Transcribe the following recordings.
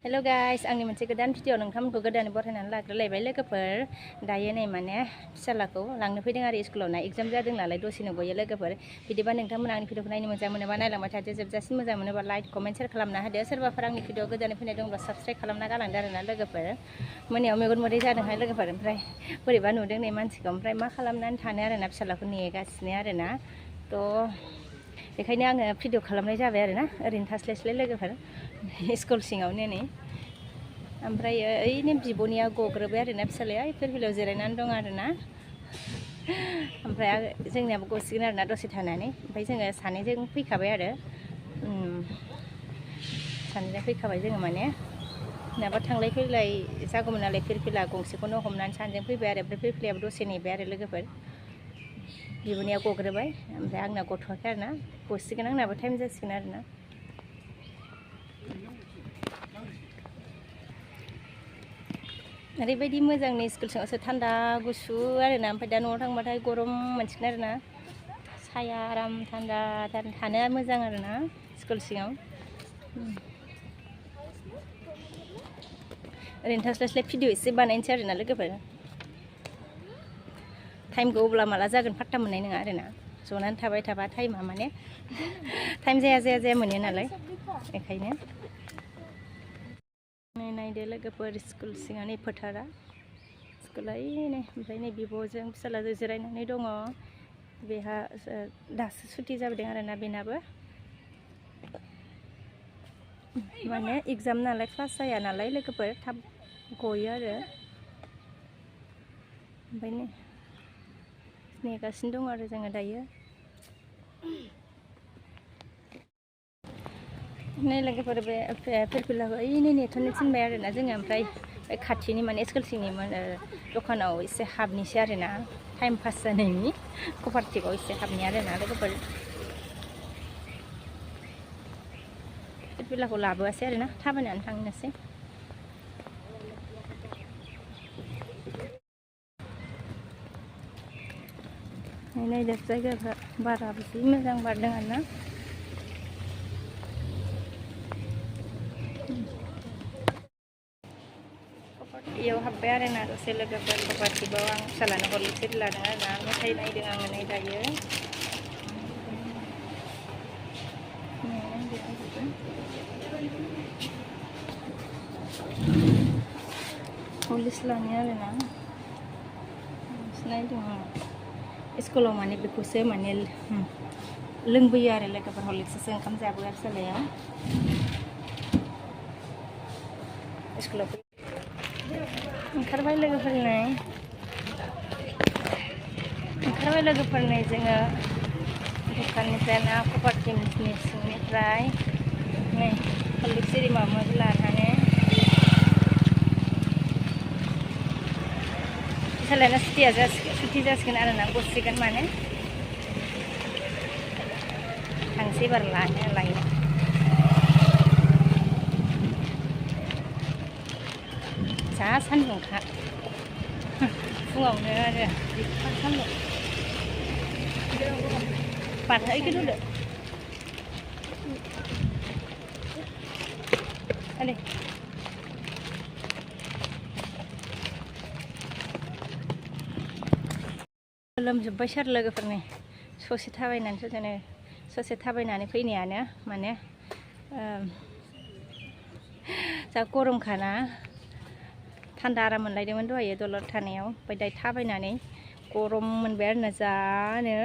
Hello guys, आंनि मोनसे गोदान भिडिअ नोंथांमोनखौ गोदानै बरायनानै लाग्रोलायबाय लोगोफोर दायो नै माने फिसालाखौ लांनो फैदों आरो स्कुलाव ना एग्जाम जादों नालाय दसेनो गयो लोगोफोर बिदिबा नोंथांमोना आंनि भिडिअखौ नायनो मोजां मोनोबा नायलांबाय थादो जोबजासिम मोजां मोनोबा लाइक कमेन्ट शेयार खालामना होदो सोरबाफोर आंनि भिडिअ गोदानै फैनाय दंब्ला साबस्क्राइब खालामना गालांदो आरोना लोगोफोर मोनायाव मेगन मोदै जादोंहाय लोगोफोर ओमफ्राय बोरैबा नुदों नै मानसिखौ ओमफ्राय मा खालामनानै थानो आरोना फिसालाखौ नेगासिनो आरोना बेखायनो आङो भिडिअ खालामनाय जाबाय आरोना ओरैनो थास्लायस्लाय लोगोफोर स्कुल सिङावनो नै ओमफ्राय ओइनो बिब'निया गग्रोबाय आरोना फिसालाया फिरफिलायाव जिरायनानै दं आरोना ओमफ्राय जोंनियाबो गसिगोन आरोना दसे थानानै ओमफ्राय जोङो सानैजों फैखाबाय आरो सानैजों फैखाबाय जोङो माने नङाबा थांलाय फैलाय जागौमोन नालाय फिरफिला गंसेखौनो हमनानै सानैजों फैबाय आरो ओमफ्राय फिरफिलायाबो दसे नेबाय आरो लोगोफोर बिब'निया गग्रोबाय ओमफ्राय आंना गथ'वाखै आरोना गसिगोन आंनाबो टाइम जासिगोन आरोना ओरैबायदि मोजांनि स्कुल सिङावसो थान्दा गुसु आरोना ओमफ्राय दा न'आव थांबाथाय गरम मोनसिगोन आरोना साया आराम थान्दा थानो मोजां आरोना स्कुल सिङाव ओरैनो थास्लायस्लाय भिडिअ एसे बानायनोसै आरोना लोगोफोर टाइमखौ अब्ला माला जागोन फात्ता मोननाय नङा आरोना जनानै थाबाय थाबा टाइमा माने टाइम जाया मोनो नालाय बेखायनो नायदो लोगोफोर स्कुल सिङावनि फोथारा स्कुला नै ओमफ्राय नै बिब'जों फिसालाजों जिरायनानै दङ बेहा दासो सुटि जाबोदों आरोना बेनाबो माने एग्जाम नालाय क्लास जाया नालाय लोगोफोर थाब गयो आरो ओमफ्राय नेगासिनो दङ आरो जोङो दायो नै लोगोफोर बे फिरफिलाखौ ओइनो नेथ'नो थिनबाय आरोना जोङो ओमफ्राय खाथिनि माने स्कुल सिंनि दखानाव एसे हाबनोसै आरोना टाइम पास जानायनि कपारटिभआव एसे हाबनि आरोना लोगोफोर फिरफिलाखौ लाबोआसै आरोना थाबायनानै थांनोसै नायदो जायगाफ्रा बाराबो जि मोजां बारदों आरोना इयाव हाब्बाय आरोना दसे लोगोफोर कपारटिभआव आं फिसालानो हरनोसै लादों आरोना मेथाइ नायदों आङो नै दायो पुलिस लानि आरोना नायदों स्कुलाव माने बेखौसो माने लोंबोयो आरो लोगोफोर हरलिक्ससो ओंखाम जाबोआ फिसालाया स्कुलाव ओंखारबाय लोगोफोर नै जोङो दखाननिफ्राय ना कपारटिभनि सिंनिफ्राय नै हरलिक्स एरि माबा माबि लानानै फिसालायाना सुटि जासिगोन आरोना गसिगोन माने थांसै एबार लायनो जा सान्दुंखा फुङावनो आरो बिफा सान्दुं बारहायखौ नुदो आदै लोमजोब्बाय सार लोगोफोरनि ससे थाबायनानै फैनायानो माने जा गरमखाना थान्दा आराम मोनलायदोंमोन दहायो दलर थानायाव ओमफ्राय दायो थाबायनानै गरम मोनबाय आरोना जानो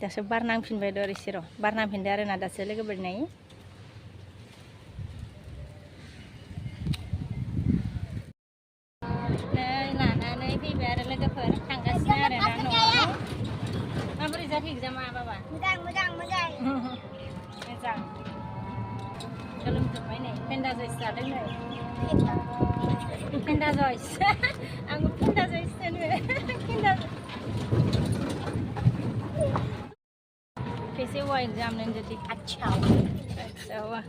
दासो बार नांफिनबाय एसे र' बार नांफिनदो आरोना दासो लोगोफोर नै लानानै फैबाय आरो लोगोफोर थांगासिनो आरोना न'आव माबोरै जाखो एग्जामा बाबा मोजां गोलोमजोब्बाय नै पेन्डा जयस जादों नै पेन्डा जयस आंबो पेन्डा जयस होनो कैसे हुआ एग्जाम नंजोती अच्छा हुआ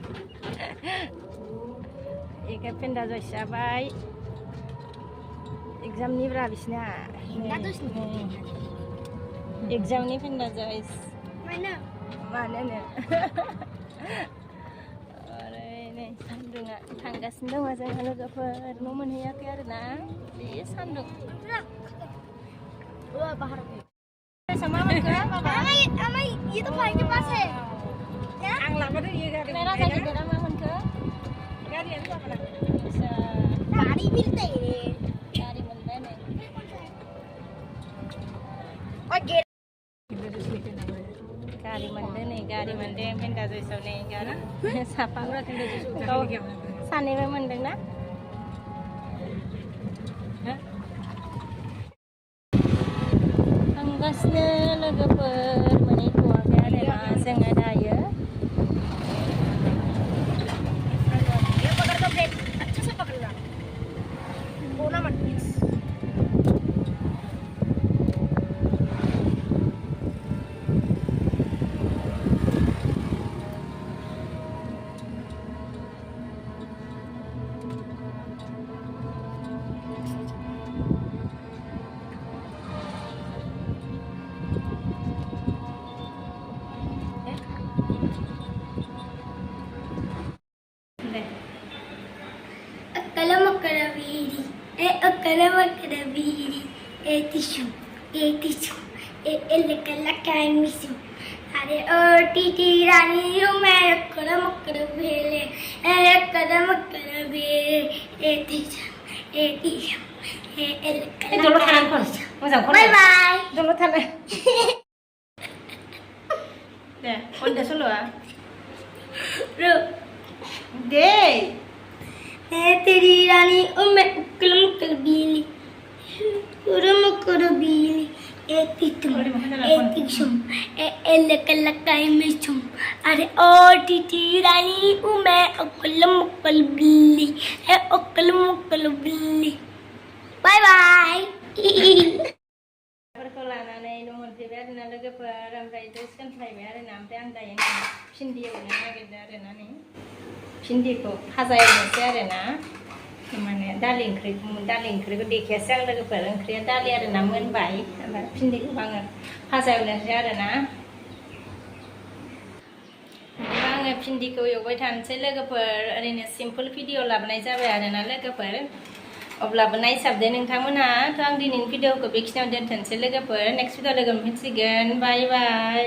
एक पेन्डा जयस जाबाय एग्जामनि ब्रा बिसिना एग्जामनि पेन्डा जयस मानो थांगासिनो दङ जोंहा लोगोफोर न' मोनहैयाखै आरो ना बे सान्दुं sama monkey amai itu paling cepat sih ya ang lama tuh iya garing merah saja dari mana monkey garing itu apa bisa garing milte garing milte nih oke garing milte minta juice nih garing siapa udah minta juice kau sana memang dengar Gasnya logoper menikuakan ada masang ada ya. Ya pakai topeng, aja saya pakai lah. Bola manis. Akalamakaraviri, etishu, elekalakamisu. Are titi rani umay akalamakaraviri, akalamakaraviri, etishu, elekalakamisu. Bye bye. Dulu thanai. Deh, udah solo ah. Deh. तेरी रानी मैं उकलम कर बीली उरम कर बीली एतिशुम एलकलकाई मिशुम अरे ओ TT रानी मैं उकलम उकल बीली उकलम उकल बीली बाय बाय perkolanan nomor tiga dan lagi perampai itu kan saya biar nanti anda yang sindi udah lagi dari nani sindi kok hazai masih ada na mana daling krik itu dikiasang lagi perang krik dali ada na mengbai sindi kok banget hazai udah masih ada na banget sindi kok yuk buat hanse lagi per ini simple video lah benai sahaja ada na lagi per अब्लाबो नायसाबदो नोंथांमोना थ' आं दिनैनि भिडिअखौ बेखिनियाव दोनथ'नोसै लोगोफोर next video लोगो मोनफिनसिगोन बाय बाय